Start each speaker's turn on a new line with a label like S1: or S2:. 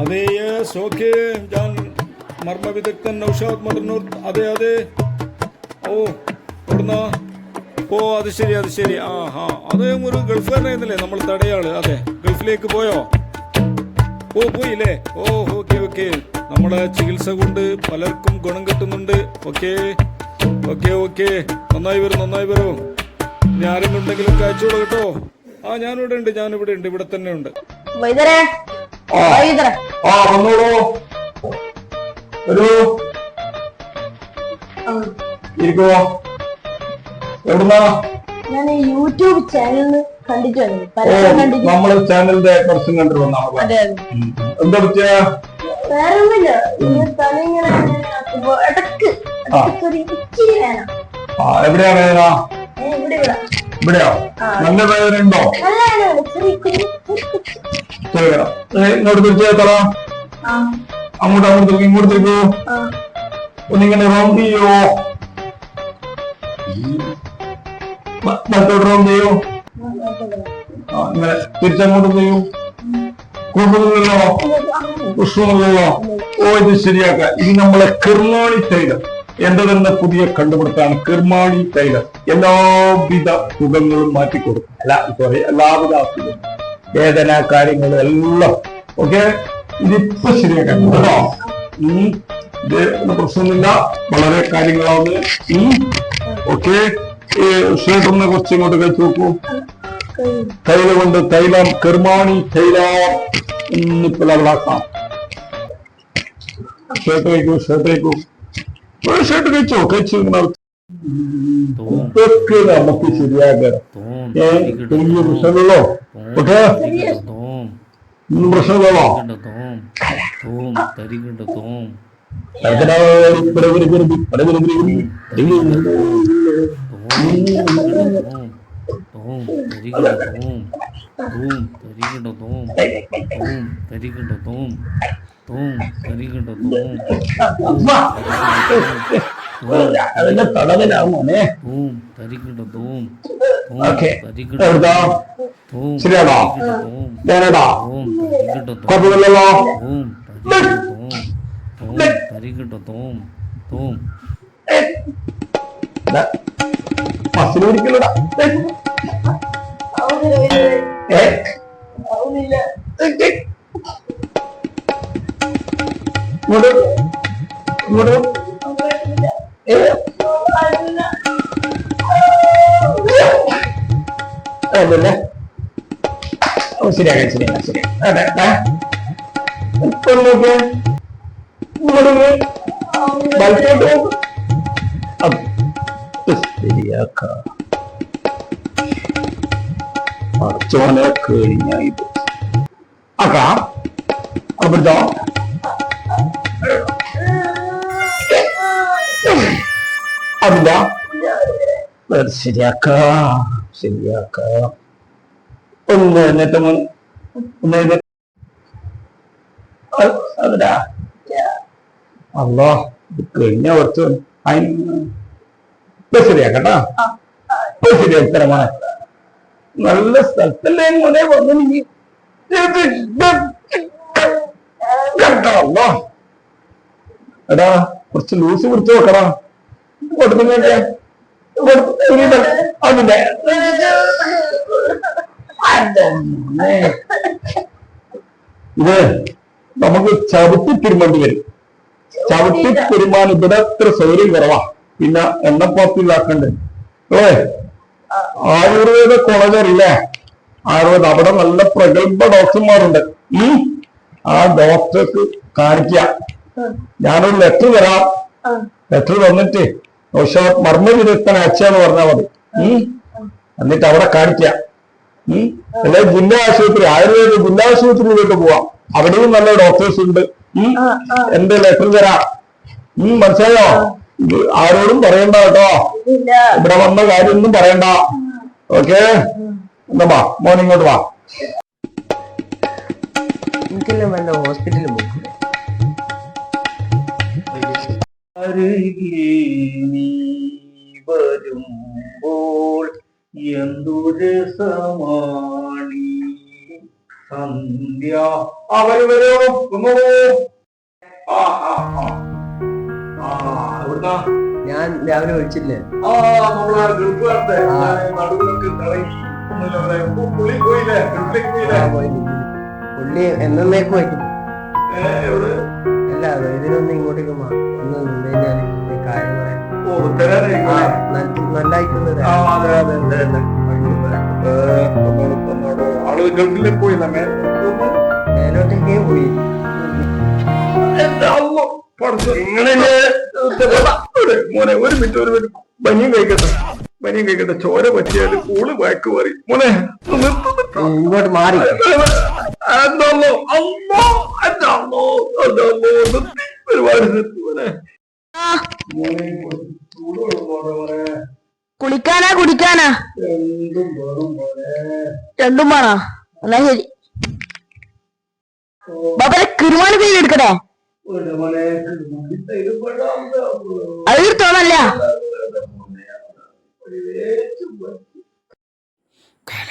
S1: അതെ yes okay. ഞാൻ മർമ്മവിദഗ്ധൻ നൗഷാദ് മദനൂർ. അതെ അതെ. ഓ എവിടുന്നാ? ഓ അത് ശരി അത് ശരി. ആ ഹാ അത് ഒരു ഗൾഫുകാരനായിരുന്നല്ലേ നമ്മൾ തടയാള്? അതെ, ഗൾഫിലേക്ക് പോയോ? ഓ പോയില്ലേ? ഓ ഓക്കെ ഓക്കെ. നമ്മളെ ചികിത്സ കൊണ്ട് പലർക്കും ഗുണം കിട്ടുന്നുണ്ട്. Okay okay okay. നന്നായി വരും നന്നായി വരും. ഇനി ആരെങ്കിലും ഉണ്ടെങ്കിലും അയച്ചോളൂ കേട്ടോ. ആ ഞാനിവിടെ ഉണ്ട്, ഞാനിവിടെ ഉണ്ട്, ഇവിടെ തന്നെ ഉണ്ട്.
S2: എവിടുന്നാ?
S3: ഞാൻ യൂട്യൂബ് ചാനൽ കണ്ടിട്ട്
S2: നമ്മളെ ചാനലിന്റെ കുറച്ചും കണ്ടിട്ട് വന്നാണ്. എന്താ പറ്റിയ?
S3: വേറെ ഒന്നുമില്ല, തല ഇങ്ങനെ ഇടക്ക്
S2: എവിടെയാണ് വേദന? ഇവിടെയോ? നല്ല വേദന ഉണ്ടോ? ഇങ്ങോട്ട് തിരിച്ചേ തല. അങ്ങോട്ട് അങ്ങോട്ട് തിരിക്കും, ഇങ്ങോട്ട് തിരിക്കൂ. ഒന്നിങ്ങനെ റൗണ്ട് ചെയ്യോ? റൗണ്ട് ചെയ്യൂ. ഇങ്ങനെ തിരിച്ചങ്ങോട്ട് ചെയ്യൂ. കുഴപ്പമില്ലല്ലോ, പ്രശ്നമില്ലല്ലോ. ഓ ഇത് ശരിയാക്കാം. ഇത് നമ്മളെ കിർമാണി തൈലം, എന്റെ തന്നെ പുതിയ കണ്ടുപിടുത്താണ് കിർമാണി തൈലം. എല്ലാവിധ സുഖങ്ങളും മാറ്റിക്കൊടുക്കും. എല്ലാവിധ അസുഖങ്ങളും, വേദന കാര്യങ്ങളും എല്ലാം. ഓക്കെ, ഇതിപ്പോ ശരിയാക്കാം കേട്ടോ. ഇത് പ്രശ്നമില്ല, വളരെ കാര്യങ്ങളാവുന്നത്. ഓക്കെ, ഷർട്ട് ഒന്ന് കുറച്ച് ഇങ്ങോട്ട് കഴിച്ചു നോക്കൂ. തൈലം കൊണ്ട് തൈലം, കിർമാണി തൈലം. ഇന്നിപ്പോ ലവളാക്കാം. ഷർട്ട് കഴിക്കൂ, ഷർട്ട് കഴിക്കൂ, ഷർട്ട് കഴിച്ചോ. കഴിച്ചു ഇതൊക്കെ നമുക്ക് ശരിയാക്കണം. വലിയ പ്രശ്നമുള്ളോ? ഓക്കെ, ഒന്നും പ്രശ്നമില്ലല്ലോ. അതിന്റെ തടവിലാവുമോനെ. ശരിയാണോ? ഞാനടാ കുഴപ്പമില്ലല്ലോ. മസിൽ പിടിക്കലടാ. ഇങ്ങോട്ട് ഇങ്ങോട്ട് അതല്ലേ ശരിയാക്കാം ശരിയാക്കാം ശരിയാക്കാം. അതെ ഇപ്പൊ നോക്ക്, ഇങ്ങോട്ട് വലത്തോട്ട് ശരിയാക്കാം. ചോന കഴിഞ്ഞ ഇത് ആക്കാം. അവിടുത്തെ അതില്ല, ശരിയാക്കാം ശരിയാക്കാം. ഒന്ന് എന്നിട്ട് അതിടാ. അല്ലോ ഇത് കഴിഞ്ഞ കുറച്ച് ശരിയാക്കട്ടാ. ശരിയാക്കരമാണ്. നല്ല സ്ഥലത്തല്ലേ മോനെ വന്നു. എടാ കുറച്ച് ലൂസ് പിടിച്ചു നോക്കടാ. കൊടുക്കുന്നേ അതിന്റെ ഇത് നമുക്ക് ചവിട്ടി തിരുമേണ്ടി വരും. ചവിട്ടി തിരുമാൻ ഇവിടെ അത്ര സൗകര്യം കുറവാ. പിന്നെ എണ്ണപ്പാത്തിലാക്കണ്ടേ അല്ലേ? ആയുർവേദ കോളേജ് അറിയില്ലേ? ആയുർവേദ അവിടെ നല്ല പ്രഗത്ഭ ഡോക്ടർമാരുണ്ട്. ആ ഡോക്ടർക്ക് കാണിക്കുക. ഞാനൊരു ലെറ്റർ തരാം. ലെറ്റർ തന്നിട്ട് മർമ്മവിദഗ്ധൻ അയച്ചാന്ന് പറഞ്ഞാൽ മതി. എന്നിട്ട് അവിടെ കാണിക്കുക. അല്ലെ ജില്ലാ ആശുപത്രി, ആയുർവേദ ജില്ലാ ആശുപത്രിയിലേക്ക് പോവാം. അവിടെയും നല്ല ഡോക്ടേഴ്സ് ഉണ്ട്. എന്റെ ലെറ്റർ തരാം. മനസ്സിലായോ? ആരോടും പറയണ്ട കേട്ടോ. ഇവിടെ വന്ന കാര്യമൊന്നും പറയണ്ട. ഓക്കെ, എന്താ വാ മോൻ ഇങ്ങോട്ട് വാ.
S4: എനിക്കെല്ലാം വേണ്ട ഹോസ്പിറ്റലിൽ പോയി.
S5: നീ വരുമ്പോൾ എന്തു രസമാണി
S2: സന്ധ്യ അവര് വരൂ വന്നോളൂ. ആ ആ ആ ആ എവിടുന്നാ?
S4: ഞാൻ രാവിലെ വിളിച്ചില്ലേ?
S2: ആ നമ്മളെ ഗൾഫുകാരത്തെ നടുവിലൊക്കെ കളയി പുള്ളി പോയില്ലേ? ഗൾഫിലേക്ക് പോയില്ലേ?
S4: പോയി. പുള്ളി എന്നേക്കും വയ്ക്കും.
S2: എവിടെ?
S4: അല്ല ഇതിനൊന്ന് ഇങ്ങോട്ടേക്ക് ഒന്ന് നിന്ന് കഴിഞ്ഞാൽ കാര്യം പറയാം.
S2: ഓ തരാനേ
S4: നല്ലായിട്ടുള്ളത്.
S2: ആ അതെ അതെ അതെ അതെ ആള് ഗൾഫിലേക്ക് പോയില്ല
S4: മേലോട്ടേക്കേ പോയി.
S2: മോനെ ഒരു മിനിറ്റ് ബനിയും കഴിക്കട്ടെ ചോര പറ്റിയാല് കൂള് വഴക്ക് പറയും മോനെ.
S4: ഇങ്ങോട്ട് മാറി
S2: ഒരുപാട് മോനെ
S3: കുളിക്കാനാ കുടിക്കാനാ?
S2: എന്തും വേണം മോനെ.
S3: രണ്ടും വേണോ? എന്നാ ശരി. ബാബരെ കുരുമാന തൈര് എടുക്കട്ടെ? അത് തോന്നല്ല.
S1: കല